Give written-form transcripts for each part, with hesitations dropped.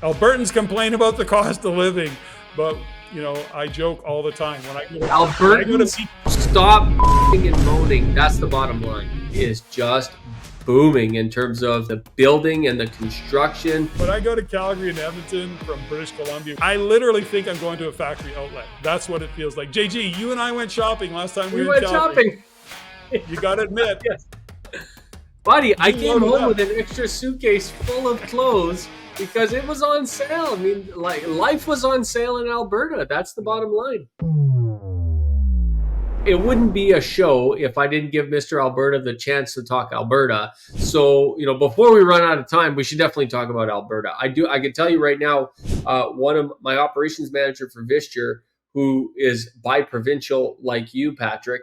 Albertans complain about the cost of living, but I joke all the time Albertans stop and moaning. That's the bottom line. Is just booming in terms of the building and the construction. When I go to Calgary and Edmonton from British Columbia, I literally think I'm going to a factory outlet. That's what it feels like. JG, you and I went shopping last time we went shopping. You got to admit. Yes. Buddy, I came home with an extra suitcase full of clothes because it was on sale. I mean, like, life was on sale in Alberta. That's the bottom line. It wouldn't be a show if I didn't give Mr. Alberta the chance to talk Alberta. So, before we run out of time, we should definitely talk about Alberta. I can tell you right now, one of my operations manager for Visture, who is bi-provincial like you, Patrick,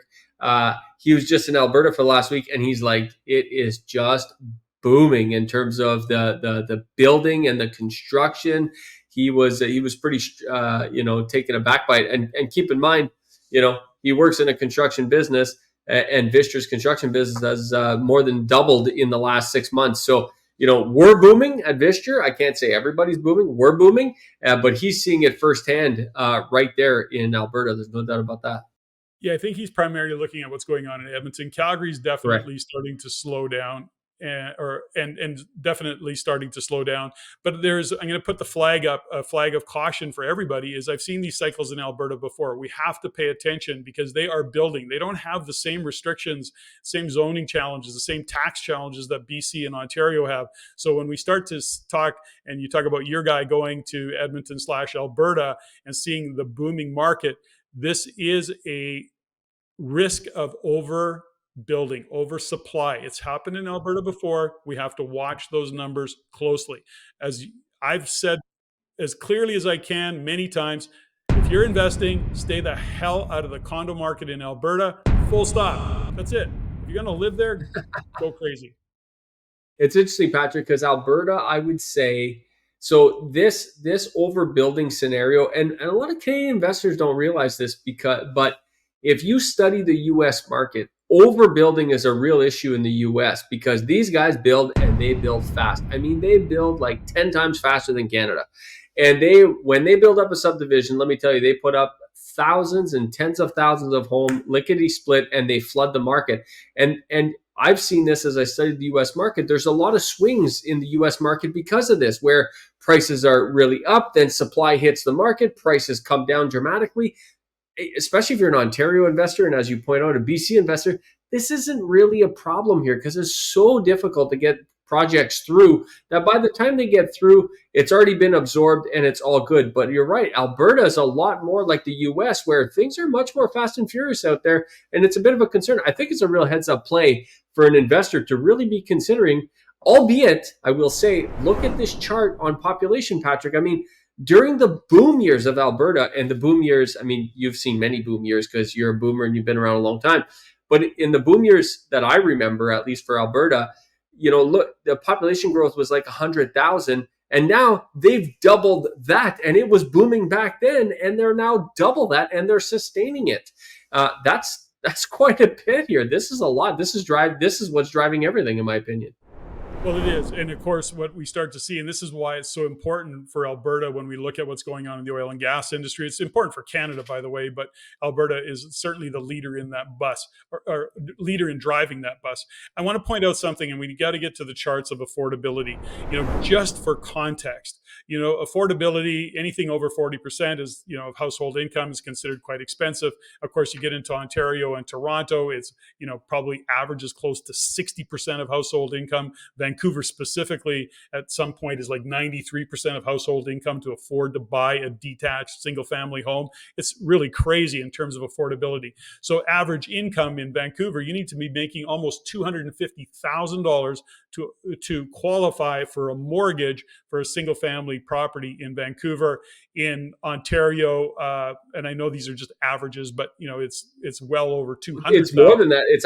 he was just in Alberta for last week, and he's like, it is just booming in terms of the building and the construction. He was pretty taken aback by it, and keep in mind, he works in a construction business, and Visture's construction business has more than doubled in the last 6 months. So we're booming at Visture. I can't say everybody's booming. We're booming, but he's seeing it firsthand right there in Alberta. There's no doubt about that. Yeah, I think he's primarily looking at what's going on in Edmonton. Calgary's definitely starting to slow down, and definitely starting to slow down. But I'm going to put a flag of caution for everybody. Is I've seen these cycles in Alberta before. We have to pay attention because they are building. They don't have the same restrictions, same zoning challenges, the same tax challenges that BC and Ontario have. So when we start to talk, and you talk about your guy going to Edmonton/Alberta and seeing the booming market, this is a risk of overbuilding, oversupply. It's happened in Alberta before. We have to watch those numbers closely. As I've said as clearly as I can many times, if you're investing, stay the hell out of the condo market in Alberta. Full stop. That's it. If you're going to live there, go crazy. It's interesting, Patrick, because Alberta, I would say, so this overbuilding scenario, and a lot of Canadian investors don't realize this, but if you study the U.S. market, overbuilding is a real issue in the U.S. because these guys build, and they build fast. I mean, they build like 10 times faster than Canada. And when they build up a subdivision, let me tell you, they put up thousands and tens of thousands of homes, lickety split, and they flood the market. And I've seen this as I studied the U.S. market. There's a lot of swings in the U.S. market because of this, where prices are really up, then supply hits the market, prices come down dramatically. Especially if you're an Ontario investor, and as you point out, a BC investor, this isn't really a problem here because it's so difficult to get projects through that by the time they get through, it's already been absorbed and it's all good. But you're right, Alberta is a lot more like the US, where things are much more fast and furious out there, and it's a bit of a concern. I think it's a real heads-up play for an investor to really be considering, albeit, I will say, look at this chart on population, Patrick. I mean, during the boom years of Alberta, and the boom years, I mean, you've seen many boom years because you're a boomer and you've been around a long time. But in the boom years that I remember, at least for Alberta, look, the population growth was like 100,000. And now they've doubled that. And it was booming back then. And they're now double that, and they're sustaining it. That's quite a bit here. This is a lot. This is what's driving everything, in my opinion. Well, it is. And of course, what we start to see, and this is why it's so important for Alberta when we look at what's going on in the oil and gas industry. It's important for Canada, by the way, but Alberta is certainly the leader in that bus, or leader in driving that bus. I want to point out something, and we got to get to the charts of affordability. Just for context, affordability, anything over 40% is, of household income is considered quite expensive. Of course, you get into Ontario and Toronto, it's, probably averages close to 60% of household income. Vancouver specifically at some point is like 93% of household income to afford to buy a detached single family home. It's really crazy in terms of affordability. So average income in Vancouver, you need to be making almost $250,000 to qualify for a mortgage for a single family property in Vancouver. In Ontario, and I know these are just averages, but it's well over 200. It's more than that. It's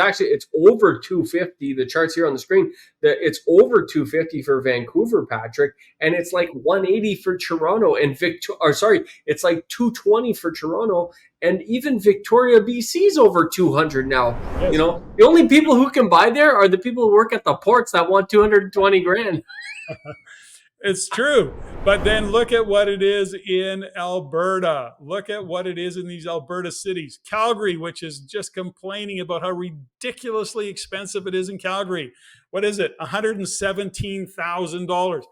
over 250. The charts here on the screen, it's over 250 for Vancouver, Patrick, and it's like 180 for Toronto and it's like 220 for Toronto, and even Victoria, BC is over 200 now. Yes. The only people who can buy there are the people who work at the ports that want 220 grand. It's true. But then look at what it is in Alberta. Look at what it is in these Alberta cities. Calgary, which is just complaining about how ridiculously expensive it is in Calgary. What is it? $117,000.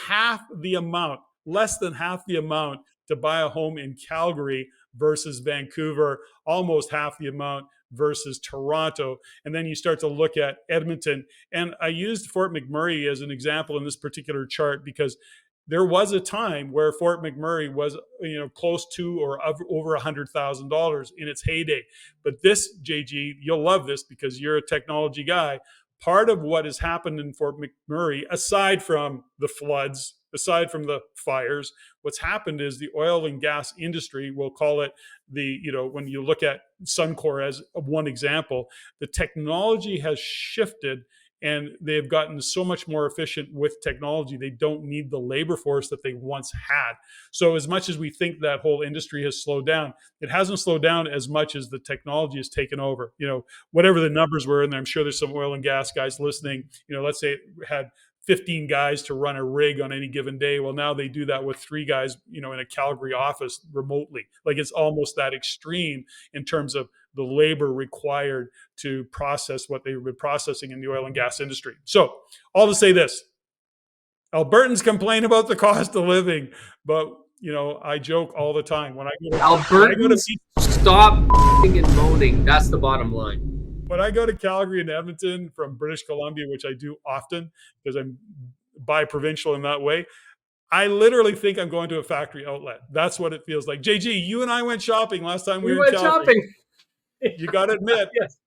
Half the amount, less than half the amount to buy a home in Calgary versus Vancouver, almost half the amount versus Toronto. And then you start to look at Edmonton. And I used Fort McMurray as an example in this particular chart because there was a time where Fort McMurray was, close to or over $100,000 in its heyday. But this, JG, you'll love this because you're a technology guy. Part of what has happened in Fort McMurray, aside from the floods, aside from the fires, what's happened is the oil and gas industry, we'll call it when you look at Suncor as one example, the technology has shifted and they've gotten so much more efficient with technology. They don't need the labor force that they once had. So as much as we think that whole industry has slowed down, it hasn't slowed down as much as the technology has taken over. Whatever the numbers were, and I'm sure there's some oil and gas guys listening, let's say it had 15 guys to run a rig on any given day. Well, now they do that with 3 guys, in a Calgary office remotely. Like it's almost that extreme in terms of the labor required to process what they've been processing in the oil and gas industry. So, all to say this, Albertans complain about the cost of living, but I joke all the time when I go to Albertans, stop and moaning. That's the bottom line. When I go to Calgary and Edmonton from British Columbia, which I do often because I'm bi-provincial in that way, I literally think I'm going to a factory outlet. That's what it feels like. JG, you and I went shopping last time we were in Calgary. Shopping. You got to admit. Yes.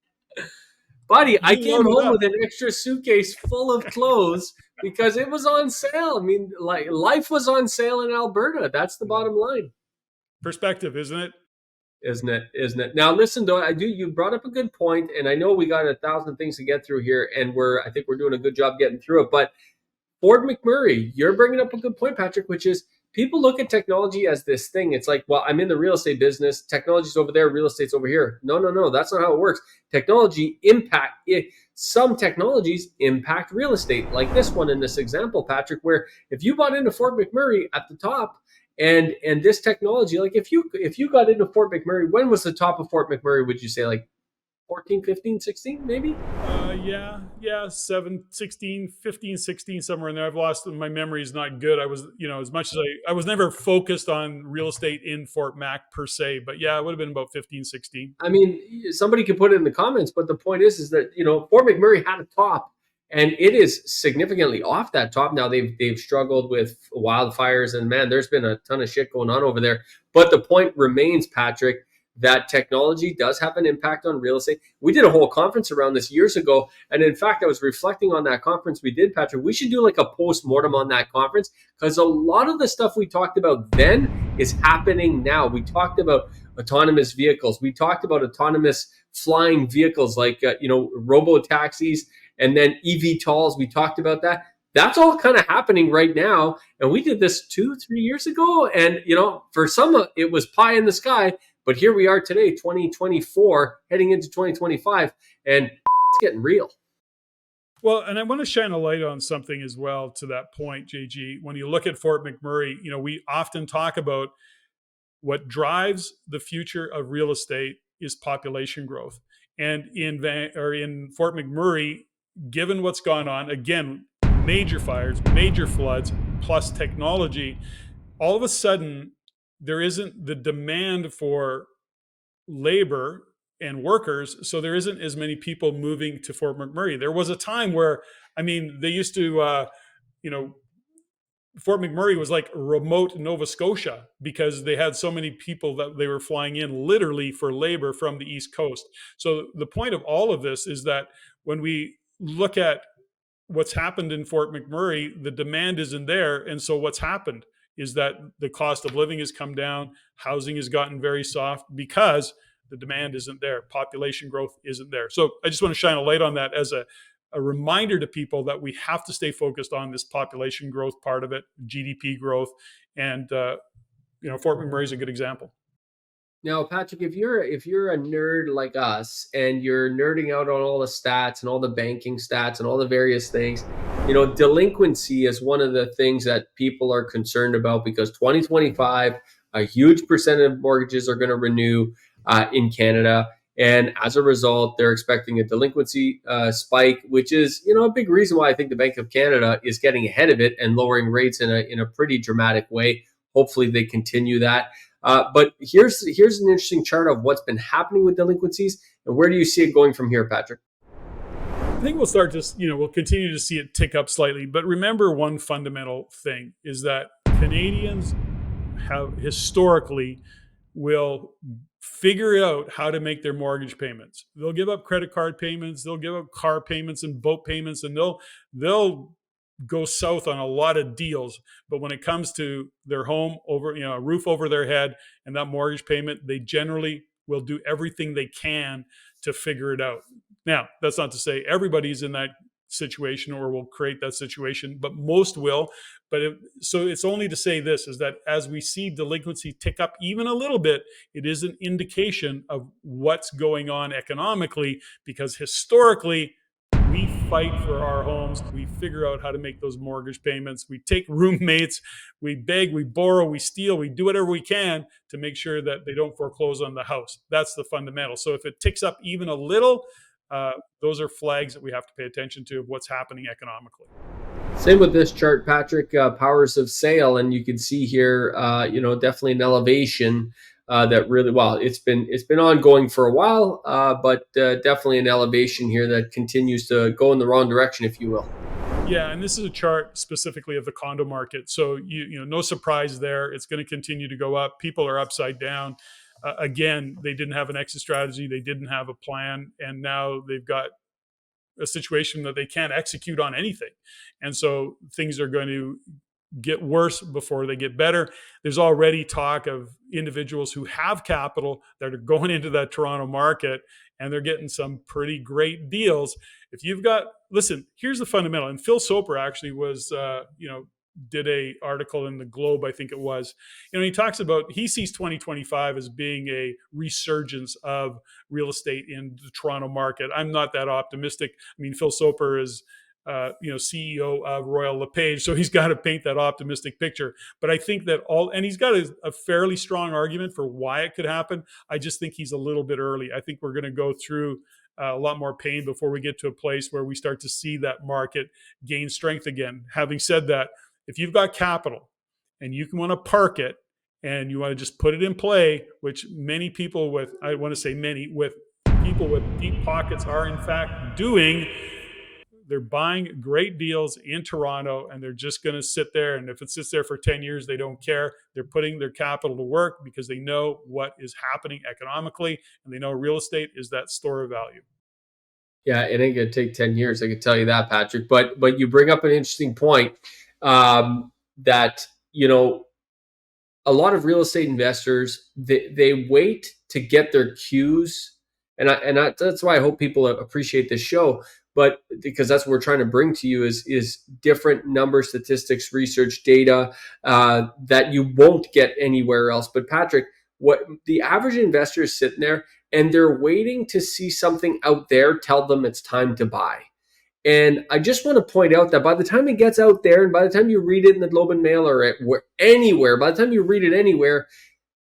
Buddy, I came home with an extra suitcase full of clothes because it was on sale. I mean, like life was on sale in Alberta. That's the bottom line. Perspective, isn't it? Isn't it? Now, listen, though, you brought up a good point, and I know we got 1,000 things to get through here, and I think we're doing a good job getting through it. But Fort McMurray, you're bringing up a good point, Patrick, which is people look at technology as this thing. It's like, well, I'm in the real estate business. Technology's over there. Real estate's over here. No. That's not how it works. Some technologies impact real estate, like this one in this example, Patrick, where if you bought into Fort McMurray at the top, and this technology, like if you got into Fort McMurray, when was the top of Fort McMurray, would you say, like 14, 15, 16, maybe? Yeah, 7, 16, 15, 16, somewhere in there. I've lost, my memory is not good. I was, as much as I was never focused on real estate in Fort Mac per se, but yeah, it would have been about 15, 16. I mean, somebody can put it in the comments, but the point is that, Fort McMurray had a top. And it is significantly off that top. Now they've struggled with wildfires, and man, there's been a ton of shit going on over there. But the point remains, Patrick, that technology does have an impact on real estate. We did a whole conference around this years ago. And in fact, I was reflecting on that conference we did, Patrick. We should do like a post-mortem on that conference because a lot of the stuff we talked about then is happening now. We talked about autonomous vehicles. We talked about autonomous flying vehicles like, robo-taxis. And then eVTOLs, we talked about that. That's all kind of happening right now. And we did this 2-3 years ago. And, for some, it was pie in the sky. But here we are today, 2024, heading into 2025. And it's getting real. Well, and I want to shine a light on something as well to that point, JG. When you look at Fort McMurray, we often talk about what drives the future of real estate is population growth. And in Fort McMurray, given what's gone on, again, major fires, major floods, plus technology, all of a sudden, there isn't the demand for labor and workers, so there isn't as many people moving to Fort McMurray. There was a time where, they used to, Fort McMurray was like remote Nova Scotia because they had so many people that they were flying in literally for labor from the East Coast. So the point of all of this is that when we look at what's happened in Fort McMurray, the demand isn't there. And so what's happened is that the cost of living has come down. Housing has gotten very soft because the demand isn't there. Population growth isn't there. So I just want to shine a light on that as a reminder to people that we have to stay focused on this population growth part of it, GDP growth. And, Fort McMurray is a good example. Now, Patrick, if you're a nerd like us and you're nerding out on all the stats and all the banking stats and all the various things, Delinquency is one of the things that people are concerned about because 2025, a huge percentage of mortgages are going to renew in Canada. And as a result, they're expecting a delinquency spike, which is, a big reason why I think the Bank of Canada is getting ahead of it and lowering rates in a pretty dramatic way. Hopefully, they continue that. But here's an interesting chart of what's been happening with delinquencies, and where do you see it going from here, Patrick? I think we'll start to, we'll continue to see it tick up slightly. But remember, one fundamental thing is that Canadians have historically will figure out how to make their mortgage payments. They'll give up credit card payments, they'll give up car payments and boat payments, and they'll go south on a lot of deals. But when it comes to their home, over, a roof over their head and that mortgage payment, they generally will do everything they can to figure it out. Now, that's not to say everybody's in that situation or will create that situation, but most will. So it's only to say this, is that as we see delinquency tick up even a little bit, it is an indication of what's going on economically, because historically we fight for our homes. We figure out how to make those mortgage payments. We take roommates, we beg, we borrow, we steal, we do whatever we can to make sure that they don't foreclose on the house. That's the fundamental. So if it ticks up even a little, those are flags that we have to pay attention to of what's happening economically. Same with this chart, Patrick, powers of sale. And you can see here, definitely an elevation that really, well, it's been ongoing for a while, but definitely an elevation here that continues to go in the wrong direction, if you will. Yeah, and this is a chart specifically of the condo market. So no surprise there. It's going to continue to go up. People are upside down. Again, they didn't have an exit strategy. They didn't have a plan. And now they've got a situation that they can't execute on anything. And so things are going to get worse before they get better. There's already talk of individuals who have capital that are going into that Toronto market, and they're getting some pretty great deals. If you've got, listen, here's the fundamental. And Phil Soper actually was, did a article in the Globe, I think it was. He talks about, he sees 2025 as being a resurgence of real estate in the Toronto market. I'm not that optimistic. I mean, Phil Soper is CEO of Royal LePage, so he's got to paint that optimistic picture. But I think that and he's got a fairly strong argument for why it could happen. I just think he's a little bit early. I think we're going to go through a lot more pain before we get to a place where we start to see that market gain strength again. Having said that, if you've got capital and you can want to park it and you want to just put it in play, which many people with people with deep pockets are in fact doing, they're buying great deals in Toronto and they're just going to sit there. And if it sits there for 10 years, they don't care. They're putting their capital to work because they know what is happening economically, and they know real estate is that store of value. Yeah, it ain't going to take 10 years. I can tell you that, Patrick. But you bring up an interesting point. That a lot of real estate investors, they wait to get their cues, and that's why I hope people appreciate this show. But because that's what we're trying to bring to you is different numbers, statistics, research, data that you won't get anywhere else. But Patrick, what the average investor is sitting there and they're waiting to see something out there tell them it's time to buy. And I just want to point out that by the time it gets out there, and by the time you read it in the Globe and Mail or anywhere, by the time you read it anywhere,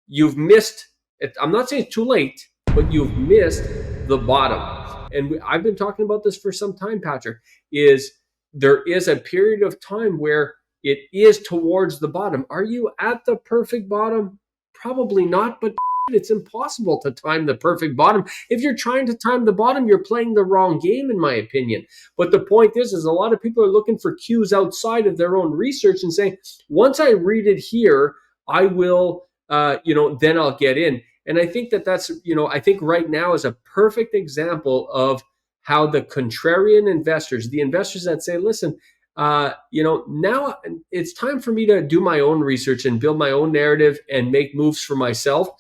you've missed it. I'm not saying it's too late, but you've missed the bottom. And I've been talking about this for some time, Patrick, is there is a period of time where it is towards the bottom. Are you at the perfect bottom? Probably not, but it's impossible to time the perfect bottom. If you're trying to time the bottom, you're playing the wrong game, in my opinion. But the point is a lot of people are looking for cues outside of their own research and saying, once I read it here, I will, then I'll get in. And I think that's, I think right now is a perfect example of how the contrarian investors, the investors that say, listen, now it's time for me to do my own research and build my own narrative and make moves for myself,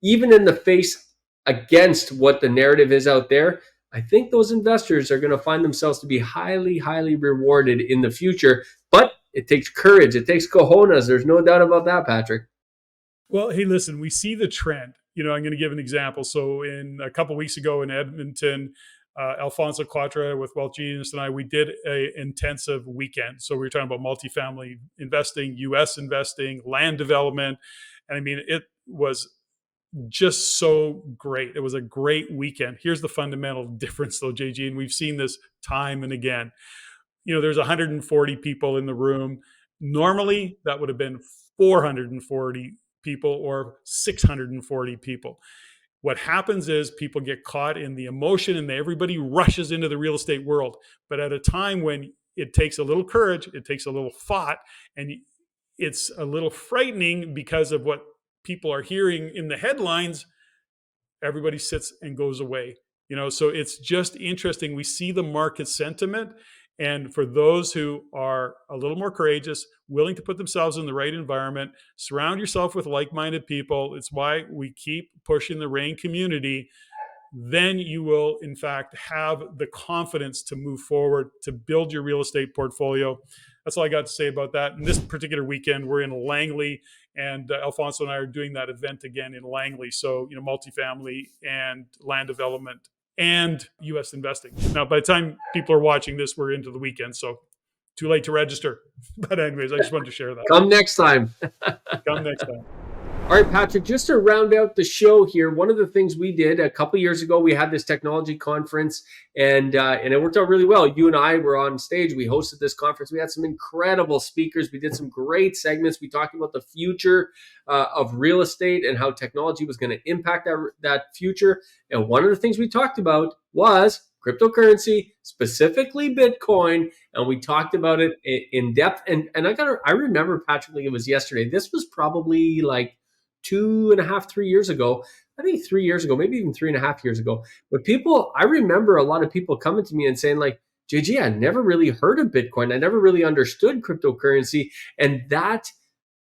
even in the face against what the narrative is out there. I think those investors are going to find themselves to be highly, highly rewarded in the future. But it takes courage. It takes cojones. There's no doubt about that, Patrick. Well, hey, listen, we see the trend. I'm going to give an example. So in a couple of weeks ago in Edmonton, Alfonso Quatra with Wealth Genius and I, we did a intensive weekend. So we were talking about multifamily investing, U.S. investing, land development. And I mean, it was just so great. It was a great weekend. Here's the fundamental difference, though, JG, and we've seen this time and again. There's 140 people in the room. Normally, that would have been 440 people or 640 people. What happens is people get caught in the emotion and everybody rushes into the real estate world. But at a time when it takes a little courage, it takes a little thought, and it's a little frightening because of what people are hearing in the headlines, everybody sits and goes away. So it's just interesting. We see the market sentiment. And for those who are a little more courageous, willing to put themselves in the right environment, surround yourself with like-minded people. It's why we keep pushing the RAIN community. Then you will, in fact, have the confidence to move forward, to build your real estate portfolio. That's all I got to say about that. And this particular weekend, we're in Langley, and Alfonso and I are doing that event again in Langley. So, multifamily and land development and U.S. investing. Now, by the time people are watching this, we're into the weekend, so too late to register. But anyways, I just wanted to share that. Come next time. Come next time. All right, Patrick, just to round out the show here, one of the things we did a couple years ago, we had this technology conference, and it worked out really well. You and I were on stage. We hosted this conference. We had some incredible speakers. We did some great segments. We talked about the future of real estate and how technology was going to impact that future. And one of the things we talked about was cryptocurrency, specifically Bitcoin, and we talked about it in depth. And I remember, Patrick, like it was yesterday. This was probably like 2.5, 3 years ago. I think 3 years ago, maybe even 3.5 years ago. But I remember a lot of people coming to me and saying like, JG, I never really heard of Bitcoin. I never really understood cryptocurrency. And that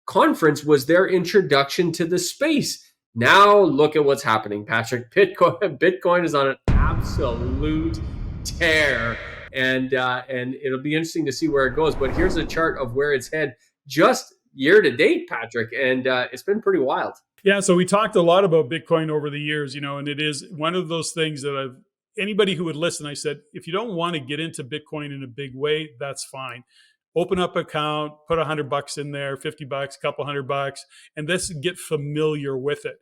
conference was their introduction to the space. Now look at what's happening, Patrick. Bitcoin is on an absolute tear. And it'll be interesting to see where it goes. But here's a chart of where it's headed just year to date, Patrick, and it's been pretty wild. Yeah, so we talked a lot about Bitcoin over the years, and it is one of those things that anybody who would listen, I said, if you don't want to get into Bitcoin in a big way, that's fine. Open up an account, put $100 in there, $50, a couple $100, and just get familiar with it.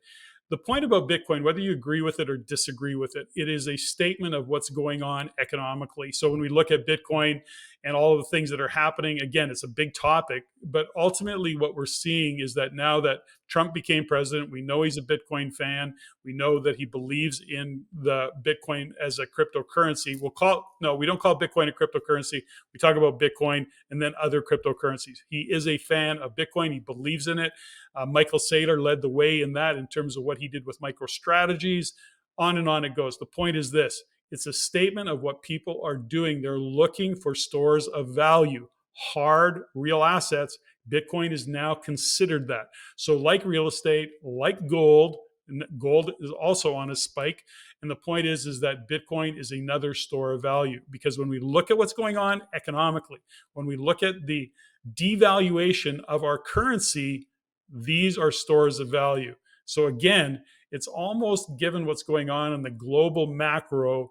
The point about Bitcoin, whether you agree with it or disagree with it, it is a statement of what's going on economically. So when we look at Bitcoin and all of the things that are happening, again, it's a big topic. But ultimately, what we're seeing is that now that Trump became president, we know he's a Bitcoin fan. We know that he believes in the Bitcoin as a cryptocurrency. We don't call Bitcoin a cryptocurrency. We talk about Bitcoin and then other cryptocurrencies. He is a fan of Bitcoin. He believes in it. Michael Saylor led the way in that in terms of what he did with MicroStrategies. On and on it goes. The point is this. It's a statement of what people are doing. They're looking for stores of value, hard, real assets. Bitcoin is now considered that. So like real estate, like gold, and gold is also on a spike. And the point is that Bitcoin is another store of value, because when we look at what's going on economically, when we look at the devaluation of our currency, these are stores of value. So again, it's almost, given what's going on in the global macro,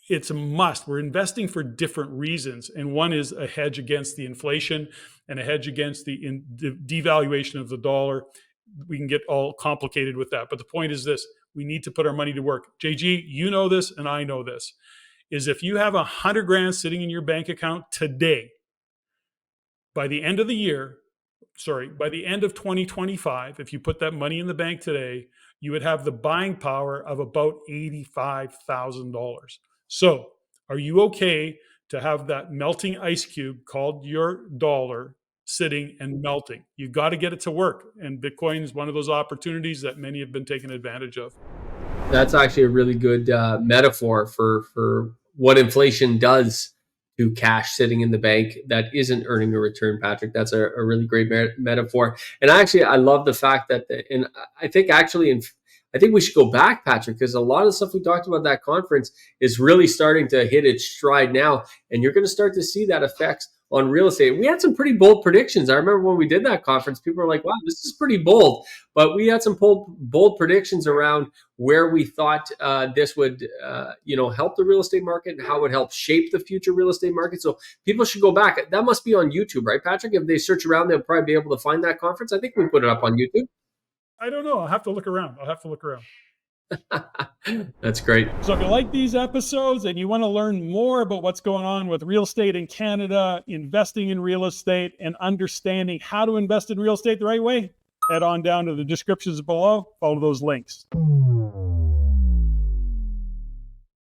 it's a must. We're investing for different reasons. And one is a hedge against the inflation and a hedge against the devaluation of the dollar. We can get all complicated with that. But the point is this: we need to put our money to work. JG, you know this and I know this, is if you have $100,000 sitting in your bank account today, by the end of 2025, if you put that money in the bank today, you would have the buying power of about $85,000. So are you okay to have that melting ice cube called your dollar sitting and melting? You got to get it to work. And Bitcoin is one of those opportunities that many have been taking advantage of. That's actually a really good metaphor for what inflation does to cash sitting in the bank that isn't earning a return, Patrick. That's a really great metaphor. And I love the fact that, and I think we should go back, Patrick, because a lot of the stuff we talked about at that conference is really starting to hit its stride now. And you're going to start to see that affects on real estate. We had some pretty bold predictions. I remember when we did that conference, people were like, wow, this is pretty bold. But we had some bold predictions around where we thought this would help the real estate market and how it would help shape the future real estate market. So people should go back. That must be on YouTube, right, Patrick? If they search around, they'll probably be able to find that conference. I think we put it up on YouTube. I don't know. I'll have to look around. That's great. So if you like these episodes and you want to learn more about what's going on with real estate in Canada, investing in real estate, and understanding how to invest in real estate the right way, head on down to the descriptions below. Follow those links.